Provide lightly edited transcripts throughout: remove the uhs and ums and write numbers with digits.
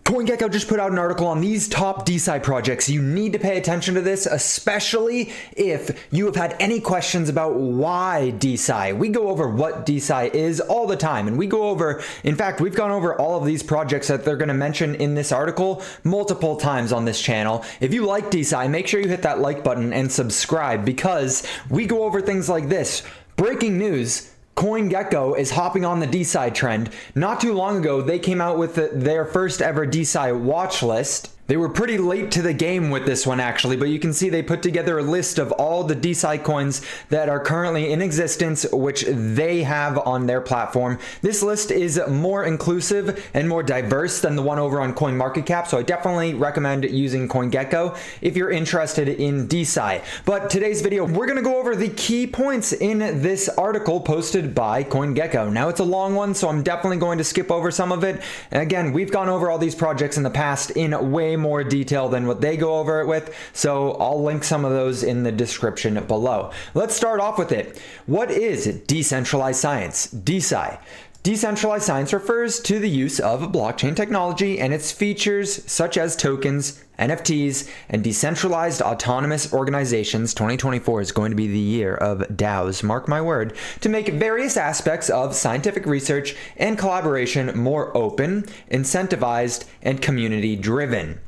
CoinGecko just put out an article on these top DeSci projects. You need to pay attention to this, especially if you have had any questions about why DeSci. We go over what DeSci is all the time, and we go over, in fact, we've gone over all of these projects that they're going to mention in this article multiple times on this channel. If you like DeSci, make sure you hit that like button and subscribe, because we go over things like this. Breaking news. CoinGecko is hopping on the DeSci trend. Not too long ago, they came out with their first ever DeSci watch list. They were pretty late to the game with this one, actually, but you can see they put together a list of all the DeSci coins that are currently in existence, which they have on their platform. This list is more inclusive and more diverse than the one over on CoinMarketCap, so I definitely recommend using CoinGecko if you're interested in DeSci. But today's video, we're going to go over the key points in this article posted by CoinGecko. Now, it's a long one, so I'm definitely going to skip over some of it. And again, we've gone over all these projects in the past in way more detail than what they go over it with, so I'll link some of those in the description below. Let's start off with it. What is decentralized science? DeSci. Decentralized science refers to the use of blockchain technology and its features such as tokens, NFTs, and decentralized autonomous organizations. 2024 is going to be the year of DAOs, mark my word, to make various aspects of scientific research and collaboration more open, incentivized, and community-driven.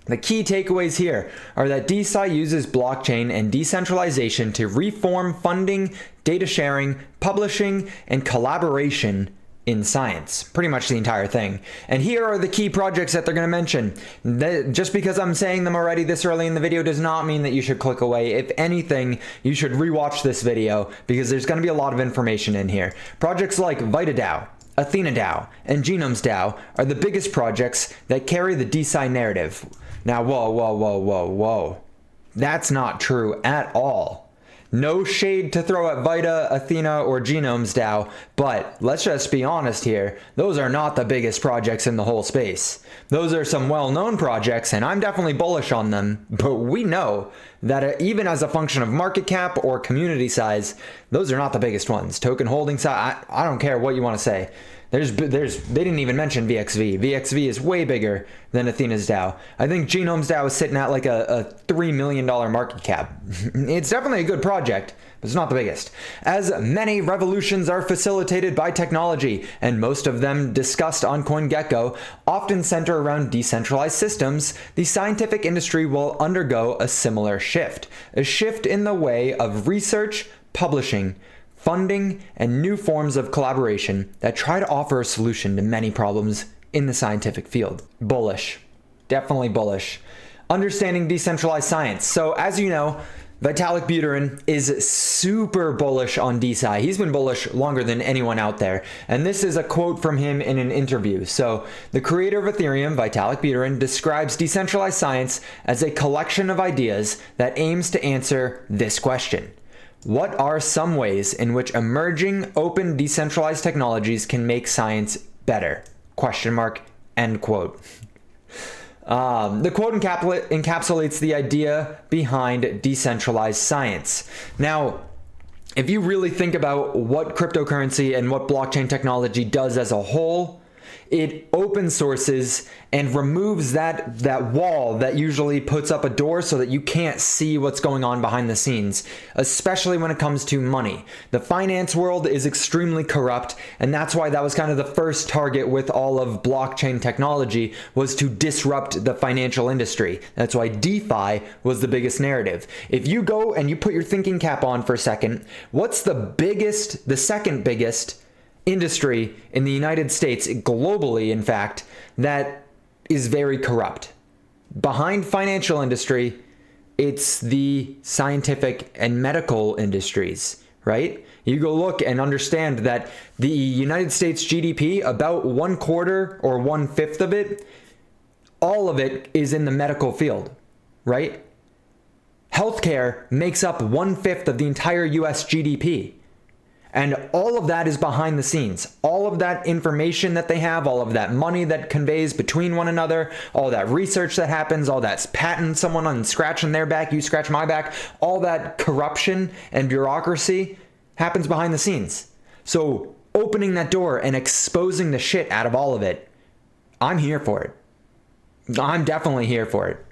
The key takeaways here are that DeSci uses blockchain and decentralization to reform funding, data sharing, publishing, and collaboration in science. Pretty much the entire thing. And here are the key projects that they're going to mention. Just because I'm saying them already this early in the video does not mean that you should click away. If anything, you should rewatch this video because there's going to be a lot of information in here. Projects like VitaDAO, Athena DAO, and Genomes DAO are the biggest projects that carry the DeSci narrative. Now, whoa. That's not true at all. No shade to throw at Vita, Athena, or Genomes DAO, but let's just be honest here. Those are not the biggest projects in the whole space. Those are some well-known projects, and I'm definitely bullish on them, but we know that even as a function of market cap or community size, those are not the biggest ones. Token holding size, I don't care what you want to say. They didn't even mention VXV. VXV is way bigger than Athena's DAO. I think Genomes DAO is sitting at like a $3 million market cap. It's definitely a good project, but it's not the biggest. As many revolutions are facilitated by technology, and most of them discussed on CoinGecko often center around decentralized systems, the scientific industry will undergo a similar shift. A shift in the way of research, publishing, funding, and new forms of collaboration that try to offer a solution to many problems in the scientific field. Bullish. Definitely bullish. Understanding decentralized science. So as you know, Vitalik Buterin is super bullish on DeSci. He's been bullish longer than anyone out there. And this is a quote from him in an interview. So the creator of Ethereum, Vitalik Buterin, describes decentralized science as a collection of ideas that aims to answer this question. What are some ways in which emerging open decentralized technologies can make science better? Question mark, end quote. The quote encapsulates the idea behind decentralized science. Now, if you really think about what cryptocurrency and what blockchain technology does as a whole, it open sources and removes that wall that usually puts up a door so that you can't see what's going on behind the scenes, especially when it comes to money. The finance world is extremely corrupt, and that's why that was kind of the first target with all of blockchain technology, was to disrupt the financial industry. That's why DeFi was the biggest narrative. If you go and you put your thinking cap on for a second, what's the second biggest industry in the United States, globally in fact, that is very corrupt? Behind financial industry, it's the scientific and medical industries, right? You go look and understand that the United States GDP, about 1/4 or 1/5 of it, all of it is in the medical field, right? Healthcare makes up 1/5 of the entire US GDP. And all of that is behind the scenes. All of that information that they have, all of that money that conveys between one another, all that research that happens, all that patting someone on scratching their back, you scratch my back, all that corruption and bureaucracy happens behind the scenes. So opening that door and exposing the shit out of all of it, I'm here for it. I'm definitely here for it.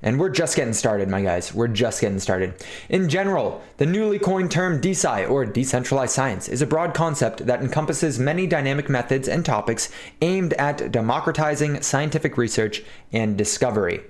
And we're just getting started, my guys. We're just getting started. In general, the newly coined term DeSci, or Decentralized Science, is a broad concept that encompasses many dynamic methods and topics aimed at democratizing scientific research and discovery.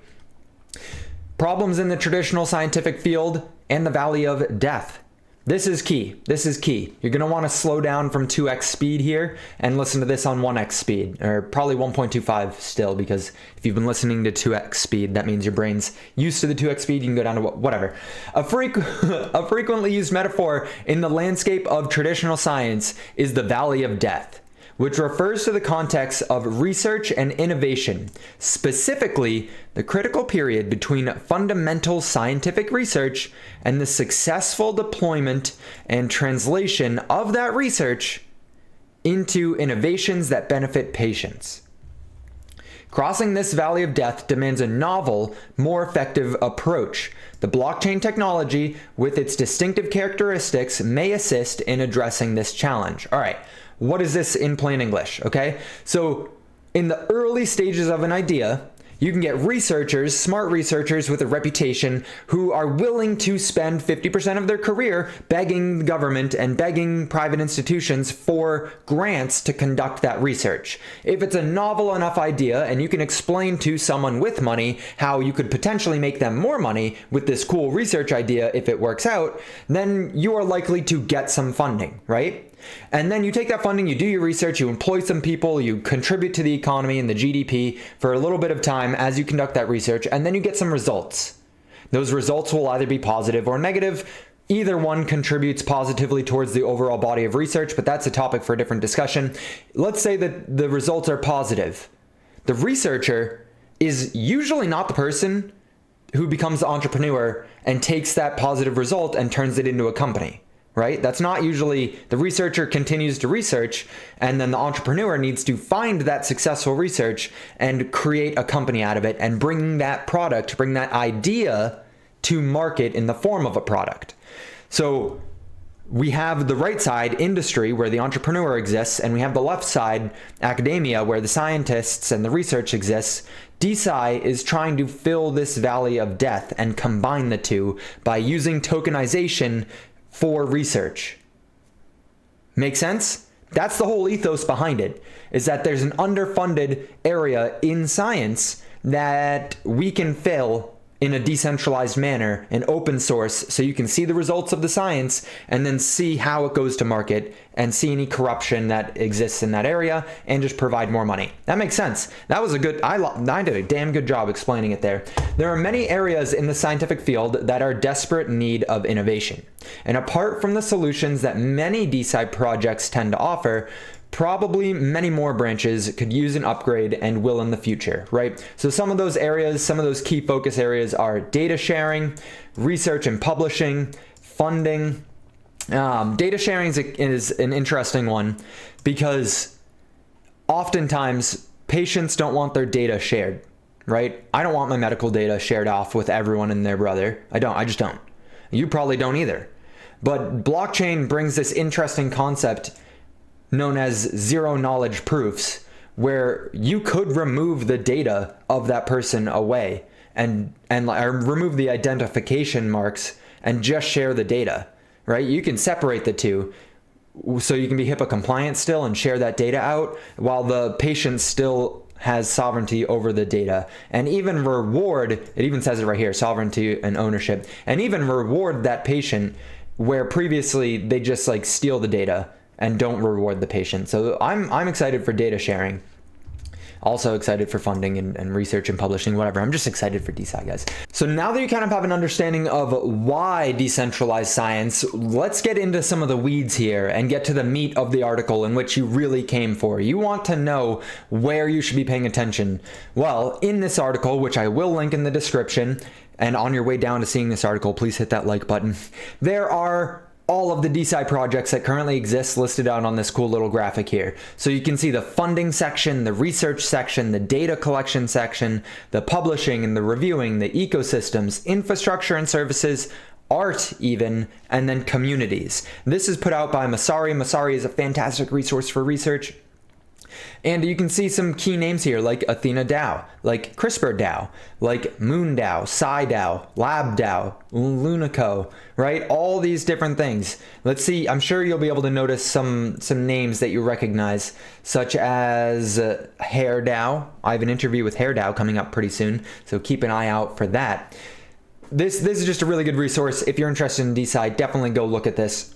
Problems in the traditional scientific field and the valley of death. This is key. This is key. You're going to want to slow down from 2x speed here and listen to this on 1x speed, or probably 1.25 still, because if you've been listening to 2x speed, that means your brain's used to the 2x speed. You can go down to whatever. A frequently used metaphor in the landscape of traditional science is the valley of death, which refers to the context of research and innovation, specifically the critical period between fundamental scientific research and the successful deployment and translation of that research into innovations that benefit patients. Crossing this valley of death demands a novel, more effective approach. The blockchain technology, with its distinctive characteristics, may assist in addressing this challenge. All right. What is this in plain English? Okay, so in the early stages of an idea, you can get researchers, smart researchers with a reputation, who are willing to spend 50% of their career begging the government and begging private institutions for grants to conduct that research. If it's a novel enough idea and you can explain to someone with money how you could potentially make them more money with this cool research idea if it works out, then you are likely to get some funding, right? And then you take that funding, you do your research, you employ some people, you contribute to the economy and the GDP for a little bit of time as you conduct that research, and then you get some results. Those results will either be positive or negative. Either one contributes positively towards the overall body of research, but that's a topic for a different discussion. Let's say that the results are positive. The researcher is usually not the person who becomes the entrepreneur and takes that positive result and turns it into a company. Right? That's not usually, the researcher continues to research, and then the entrepreneur needs to find that successful research and create a company out of it and bring that product, bring that idea to market in the form of a product. So we have the right side, industry, where the entrepreneur exists, and we have the left side, academia, where the scientists and the research exists. DeSci is trying to fill this valley of death and combine the two by using tokenization for research. Make sense? That's the whole ethos behind it, is that there's an underfunded area in science that we can fill in a decentralized manner and open source, so you can see the results of the science and then see how it goes to market and see any corruption that exists in that area and just provide more money. That makes sense. That was a good, I did a damn good job explaining it there. There are many areas in the scientific field that are desperate need of innovation. And apart from the solutions that many DeSci projects tend to offer, probably many more branches could use an upgrade and will in the future, right? So some of those areas, some of those key focus areas are data sharing, research and publishing, funding. Data sharing is an interesting one because oftentimes patients don't want their data shared, right? I don't want my medical data shared off with everyone and their brother. I just don't. You probably don't either. But blockchain brings this interesting concept known as zero knowledge proofs, where you could remove the data of that person away and remove the identification marks and just share the data, right? You can separate the two so you can be HIPAA compliant still and share that data out while the patient still has sovereignty over the data, and even reward, it even says it right here, sovereignty and ownership, and even reward that patient where previously they just like steal the data and don't reward the patient. So I'm excited for data sharing. Also excited for funding and research and publishing, whatever. I'm just excited for DeSci, guys. So now that you kind of have an understanding of why decentralized science, let's get into some of the weeds here and get to the meat of the article in which you really came for. You want to know where you should be paying attention. Well, in this article, which I will link in the description, and on your way down to seeing this article, please hit that like button. There are all of the DeSci projects that currently exist listed out on this cool little graphic here. So you can see the funding section, the research section, the data collection section, the publishing and the reviewing, the ecosystems, infrastructure and services, art even, and then communities. This is put out by Messari. Messari is a fantastic resource for research. And you can see some key names here like Athena DAO, like CRISPR DAO, like Moon DAO, Psi DAO, Lab DAO, Lunico, right? All these different things. Let's see, I'm sure you'll be able to notice some names that you recognize, such as Hair DAO. I have an interview with Hair DAO coming up pretty soon, so keep an eye out for that. This is just a really good resource. If you're interested in DeSci, definitely go look at this.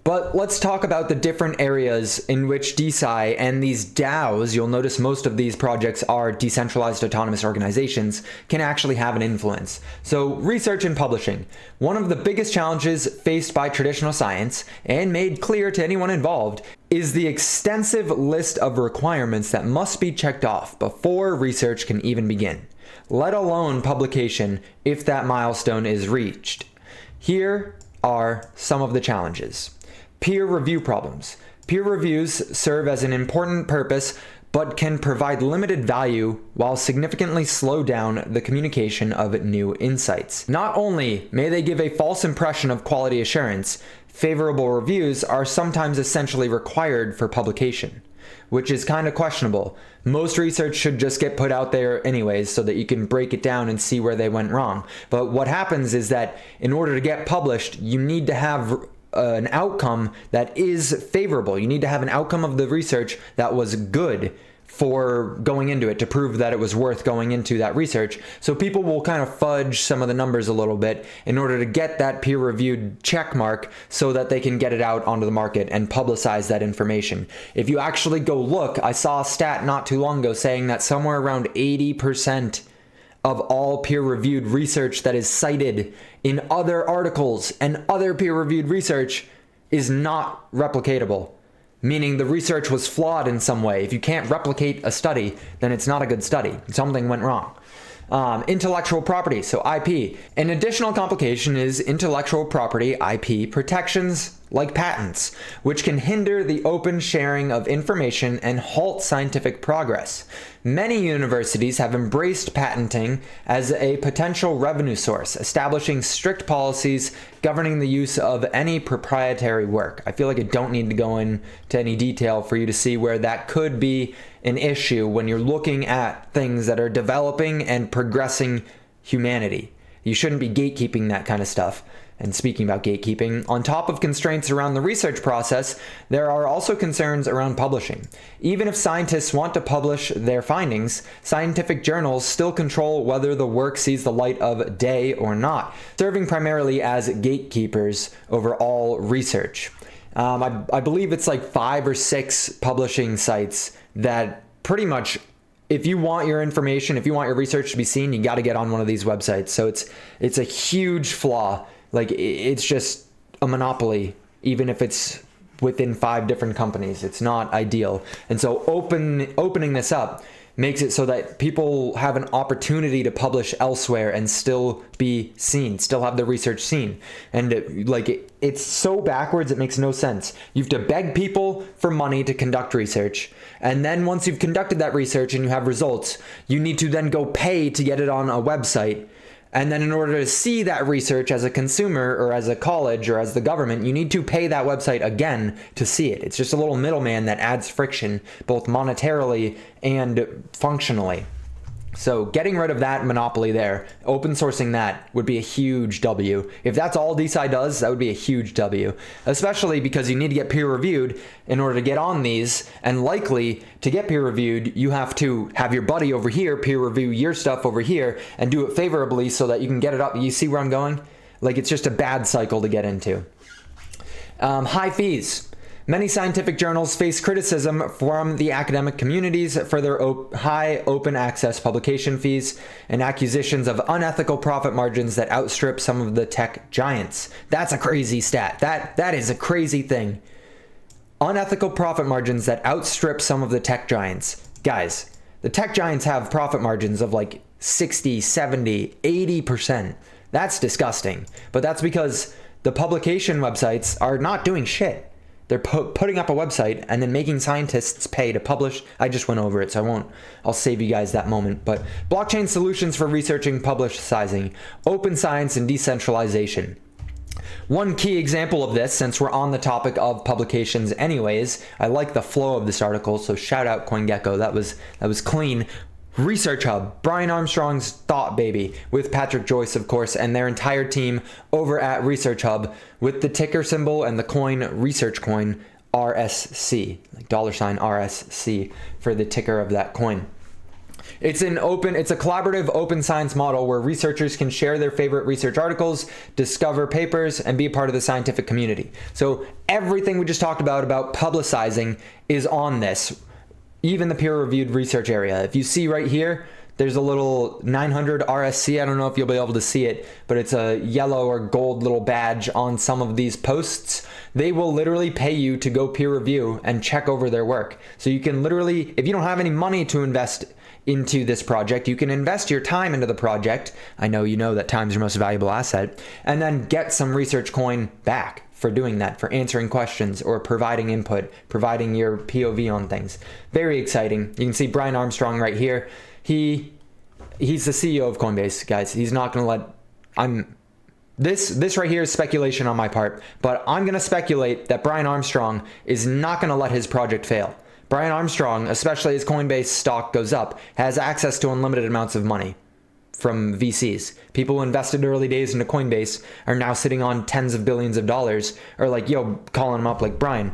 But let's talk about the different areas in which DeSci and these DAOs, you'll notice most of these projects are decentralized autonomous organizations, can actually have an influence. So research and publishing. One of the biggest challenges faced by traditional science, and made clear to anyone involved, is the extensive list of requirements that must be checked off before research can even begin, let alone publication if that milestone is reached. Here are some of the challenges. Peer review problems. Peer reviews serve as an important purpose, but can provide limited value while significantly slow down the communication of new insights. Not only may they give a false impression of quality assurance, favorable reviews are sometimes essentially required for publication, which is kind of questionable. Most research should just get put out there anyways so that you can break it down and see where they went wrong. But what happens is that in order to get published, you need to have an outcome that is favorable. You need to have an outcome of the research that was good for going into it to prove that it was worth going into that research. So people will kind of fudge some of the numbers a little bit in order to get that peer-reviewed check mark so that they can get it out onto the market and publicize that information. If you actually go look, I saw a stat not too long ago saying that somewhere around 80% of all peer-reviewed research that is cited in other articles and other peer-reviewed research is not replicatable, meaning the research was flawed in some way. If you can't replicate a study, then it's not a good study. Something went wrong. Intellectual property, so IP. An additional complication is intellectual property IP protections like patents, which can hinder the open sharing of information and halt scientific progress. Many universities have embraced patenting as a potential revenue source, establishing strict policies governing the use of any proprietary work. I feel like I don't need to go into any detail for you to see where that could be an issue when you're looking at things that are developing and progressing humanity. You shouldn't be gatekeeping that kind of stuff. And speaking about gatekeeping, on top of constraints around the research process, there are also concerns around publishing. Even if scientists want to publish their findings, scientific journals still control whether the work sees the light of day or not, serving primarily as gatekeepers over all research. I believe it's like 5 or 6 publishing sites that pretty much, if you want your information, if you want your research to be seen, you got to get on one of these websites. So it's a huge flaw. Like, it's just a monopoly, even if it's within 5 different companies. It's not ideal. And so opening this up makes it so that people have an opportunity to publish elsewhere and still be seen, still have the research seen. And it's so backwards, it makes no sense. You have to beg people for money to conduct research. And then once you've conducted that research and you have results, you need to then go pay to get it on a website. And then in order to see that research as a consumer or as a college or as the government, you need to pay that website again to see it. It's just a little middleman that adds friction, both monetarily and functionally. So getting rid of that monopoly there, open sourcing that would be a huge W. If that's all DeSci does, that would be a huge W, especially because you need to get peer reviewed in order to get on these. And likely to get peer reviewed, you have to have your buddy over here peer review your stuff over here and do it favorably so that you can get it up. You see where I'm going? Like, it's just a bad cycle to get into. High fees. Many scientific journals face criticism from the academic communities for their high open access publication fees and accusations of unethical profit margins that outstrip some of the tech giants. That's a crazy stat. That is a crazy thing. Unethical profit margins that outstrip some of the tech giants. Guys, the tech giants have profit margins of like 60, 70, 80%. That's disgusting. But that's because the publication websites are not doing shit. They're putting up a website and then making scientists pay to publish. I just went over it, so I'll save you guys that moment. But blockchain solutions for researching publicizing, open science and decentralization. One key example of this, since we're on the topic of publications anyways, I like the flow of this article, so shout out CoinGecko. That was clean. Research Hub, Brian Armstrong's thought baby, with Patrick Joyce, of course, and their entire team over at Research Hub with the ticker symbol and the coin Research Coin RSC, like $RSC for the ticker of that coin. It's a collaborative open science model where researchers can share their favorite research articles, discover papers, and be a part of the scientific community. So everything we just talked about publicizing is on this, even the peer-reviewed research area. If you see right here, there's a little 900 RSC. I don't know if you'll be able to see it, but it's a yellow or gold little badge on some of these posts. They will literally pay you to go peer review and check over their work. So you can literally, if you don't have any money to invest into this project, you can invest your time into the project. I know you know that time's your most valuable asset, and then get some research coin back for doing that, for answering questions or providing input, providing your POV on things. Very exciting. You can see Brian Armstrong right here. He's the CEO of Coinbase, guys. He's not going to let, this right here is speculation on my part, but I'm going to speculate that Brian Armstrong is not going to let his project fail. Brian Armstrong, especially as Coinbase stock goes up, has access to unlimited amounts of money from VCs. People who invested early days into Coinbase are now sitting on tens of billions of dollars, or like, calling him up like, Brian,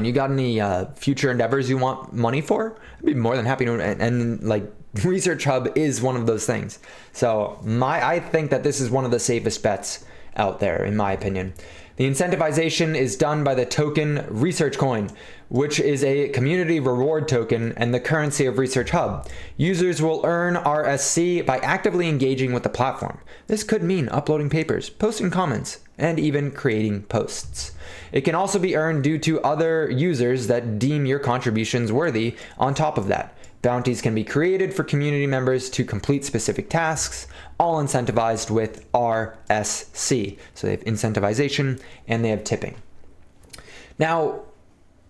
you got any future endeavors you want money for? I'd be more than happy to, and like Research Hub is one of those things. So I think that this is one of the safest bets out there, in my opinion. The incentivization is done by the token Research Coin, which is a community reward token and the currency of Research Hub. Users will earn RSC by actively engaging with the platform. This could mean uploading papers, posting comments, and even creating posts. It can also be earned due to other users that deem your contributions worthy. On top of that, bounties can be created for community members to complete specific tasks, all incentivized with RSC. So they have incentivization and they have tipping. Now,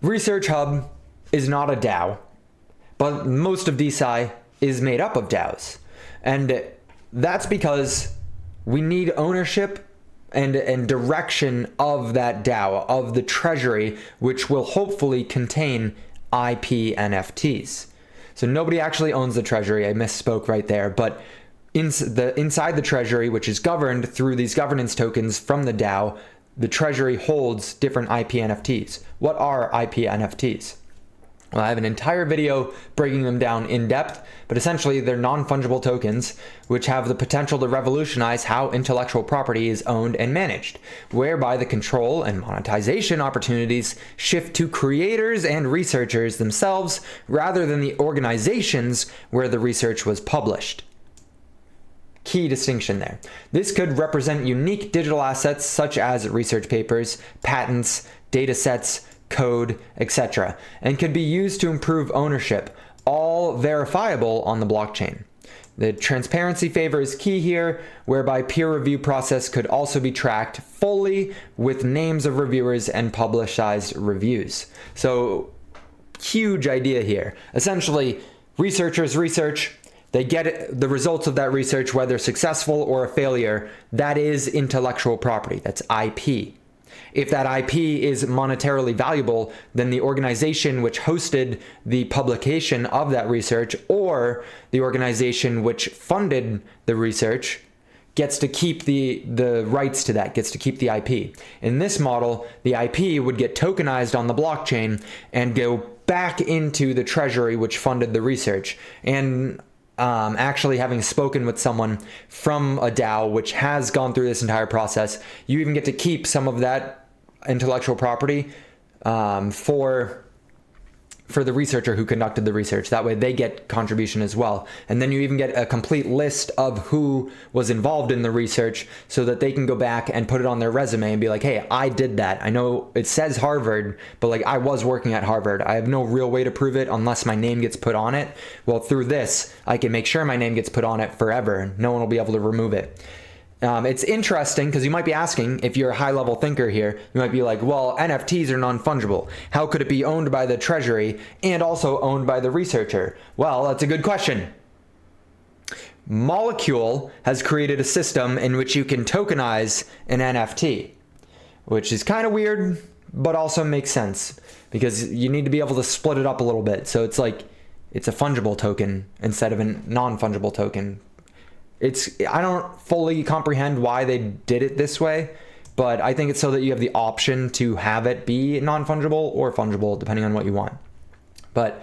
Research Hub is not a DAO, but most of DeSci is made up of DAOs. And that's because we need ownership and direction of that DAO, of the treasury, which will hopefully contain IP NFTs. So nobody actually owns the treasury. I misspoke right there, but inside the treasury, which is governed through these governance tokens from the DAO, the treasury holds different IP NFTs. What are IP NFTs? Well, I have an entire video breaking them down in depth, but essentially they're non-fungible tokens which have the potential to revolutionize how intellectual property is owned and managed, whereby the control and monetization opportunities shift to creators and researchers themselves rather than the organizations where the research was published. Key distinction there. This could represent unique digital assets such as research papers, patents, data sets, code, etc., and could be used to improve ownership, all verifiable on the blockchain. The transparency favor is key here, whereby peer review process could also be tracked fully with names of reviewers and publicized reviews. So, huge idea here. Essentially, researchers research, they get the results of that research, whether successful or a failure. That is intellectual property. That's IP. If that IP is monetarily valuable, then the organization which hosted the publication of that research or the organization which funded the research gets to keep the rights to that, gets to keep the IP. In this model, the IP would get tokenized on the blockchain and go back into the treasury which funded the research. And actually having spoken with someone from a DAO which has gone through this entire process, you even get to keep some of that intellectual property for the researcher who conducted the research. That way they get contribution as well. And then you even get a complete list of who was involved in the research so that they can go back and put it on their resume and be like, hey, I did that. I know it says Harvard, but like I was working at Harvard. I have no real way to prove it unless my name gets put on it. Well, through this, I can make sure my name gets put on it forever. No one will be able to remove it. It's interesting because you might be asking, if you're a high-level thinker here, you might be like, well, NFTs are non-fungible. How could it be owned by the treasury and also owned by the researcher? Well, that's a good question. Molecule has created a system in which you can tokenize an NFT, which is kind of weird, but also makes sense because you need to be able to split it up a little bit. So it's like, it's a fungible token instead of a non-fungible token. I don't fully comprehend why they did it this way, but I think it's so that you have the option to have it be non-fungible or fungible, depending on what you want. But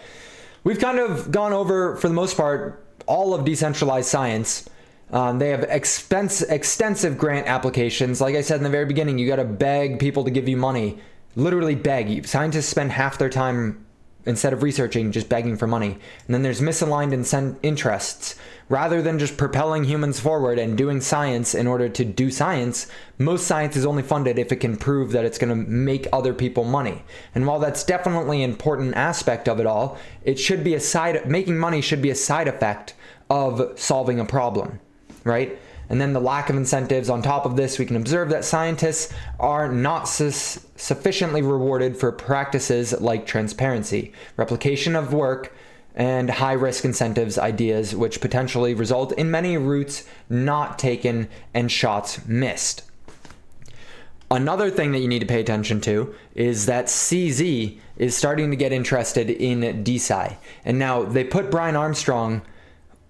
we've kind of gone over, for the most part, all of decentralized science. They have extensive grant applications. Like I said in the very beginning, you got to beg people to give you money. Literally beg. Scientists spend half their time, instead of researching, just begging for money. And then there's misaligned interests. Rather than just propelling humans forward and doing science in order to do science, most science is only funded if it can prove that it's going to make other people money. And while that's definitely an important aspect of it all, it should be making money should be a side effect of solving a problem, right? And then the lack of incentives. On top of this, we can observe that scientists are not sufficiently rewarded for practices like transparency, replication of work, and high-risk incentives ideas, which potentially result in many routes not taken and shots missed. Another thing that you need to pay attention to is that CZ is starting to get interested in DeSci. And now they put Brian Armstrong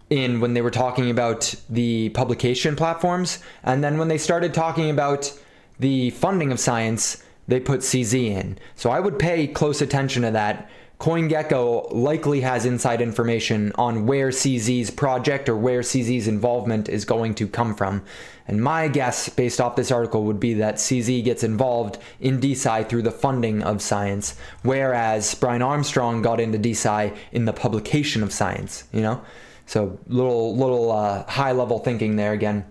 in when they were talking about the publication platforms, and then when they started talking about the funding of science, they put CZ in. So I would pay close attention to that. CoinGecko likely has inside information on where CZ's project or where CZ's involvement is going to come from. And my guess, based off this article, would be that CZ gets involved in DeSci through the funding of science, whereas Brian Armstrong got into DeSci in the publication of science, you know? So little high-level thinking there again.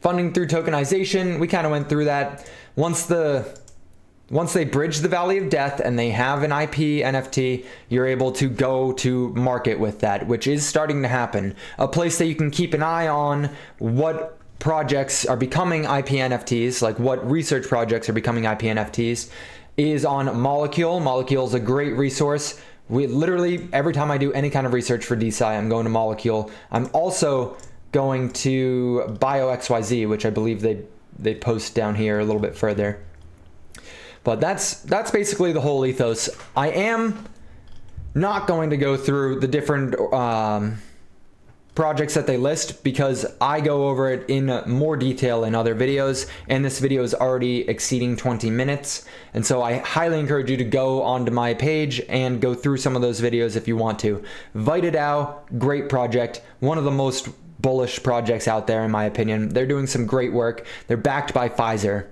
Funding through tokenization, we kind of went through that. Once they bridge the Valley of Death and they have an IP NFT, you're able to go to market with that, which is starting to happen. A place that you can keep an eye on what projects are becoming IP NFTs, like what research projects are becoming IP NFTs, is on Molecule. Molecule is a great resource. We literally, every time I do any kind of research for DeSci, I'm going to Molecule. I'm also going to BioXYZ, which I believe they post down here a little bit further. But that's basically the whole ethos. I am not going to go through the different projects that they list because I go over it in more detail in other videos, and this video is already exceeding 20 minutes. And so I highly encourage you to go onto my page and go through some of those videos if you want to. VitaDAO, great project, one of the most bullish projects out there in my opinion. They're doing some great work. They're backed by Pfizer.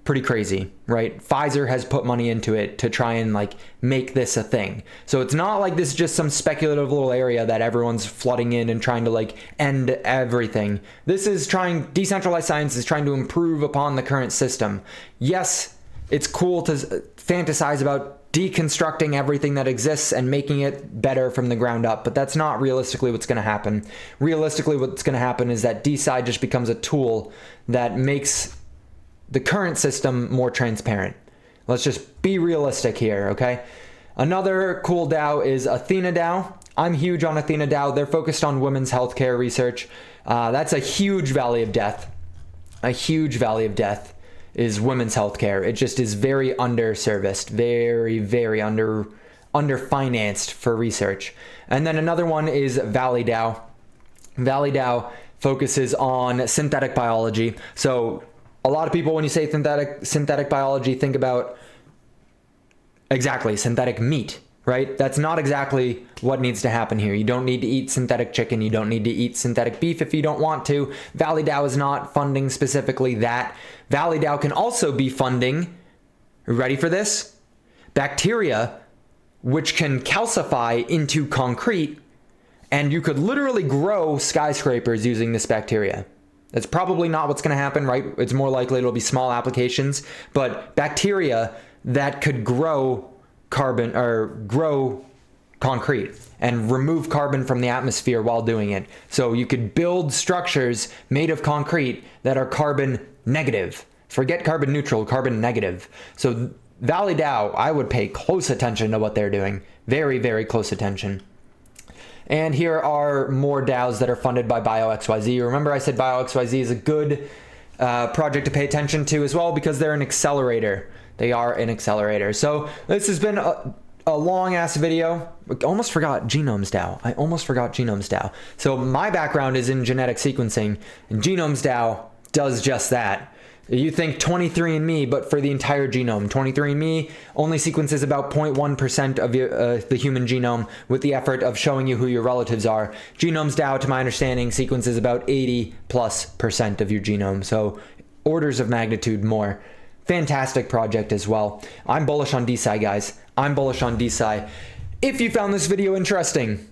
Pretty crazy, right? Pfizer has put money into it to try and like make this a thing. So it's not like this is just some speculative little area that everyone's flooding in and trying to like end everything. Decentralized science is trying to improve upon the current system. Yes, it's cool to fantasize about deconstructing everything that exists and making it better from the ground up, but that's not realistically what's going to happen. Realistically, what's going to happen is that DeSci just becomes a tool that makes the current system more transparent. Let's just be realistic here, okay? Another cool DAO is AthenaDAO. I'm huge on AthenaDAO. They're focused on women's healthcare research. That's a huge valley of death. A huge valley of death is women's healthcare. It just is very underserviced, very underfinanced for research. And then another one is ValleyDAO. ValleyDAO focuses on synthetic biology. So a lot of people, when you say synthetic biology, think about exactly synthetic meat, right? That's not exactly what needs to happen here. You don't need to eat synthetic chicken. You don't need to eat synthetic beef if you don't want to. ValleyDAO is not funding specifically that. ValleyDAO can also be funding, ready for this? Bacteria, which can calcify into concrete, and you could literally grow skyscrapers using this bacteria. That's probably not what's going to happen, right? It's more likely it'll be small applications, but bacteria that could grow carbon or grow concrete and remove carbon from the atmosphere while doing it. So you could build structures made of concrete that are carbon negative. Forget carbon neutral, carbon negative. So ValleyDAO, I would pay close attention to what they're doing. Very close attention. And here are more DAOs that are funded by BioXYZ. Remember I said BioXYZ is a good project to pay attention to as well because they're an accelerator. They are an accelerator. So this has been a long ass video. I almost forgot Genomes DAO. So my background is in genetic sequencing, and Genomes DAO does just that. You think 23andMe, but for the entire genome. 23andMe only sequences about 0.1% of the human genome with the effort of showing you who your relatives are. Genomes DAO, to my understanding, sequences about 80+% of your genome. So orders of magnitude more. Fantastic project as well. I'm bullish on DeSci, guys. I'm bullish on DeSci. If you found this video interesting,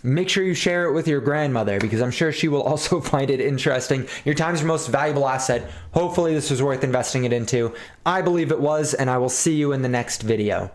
make sure you share it with your grandmother because I'm sure she will also find it interesting. Your time is your most valuable asset. Hopefully this was worth investing it into. I believe it was, and I will see you in the next video.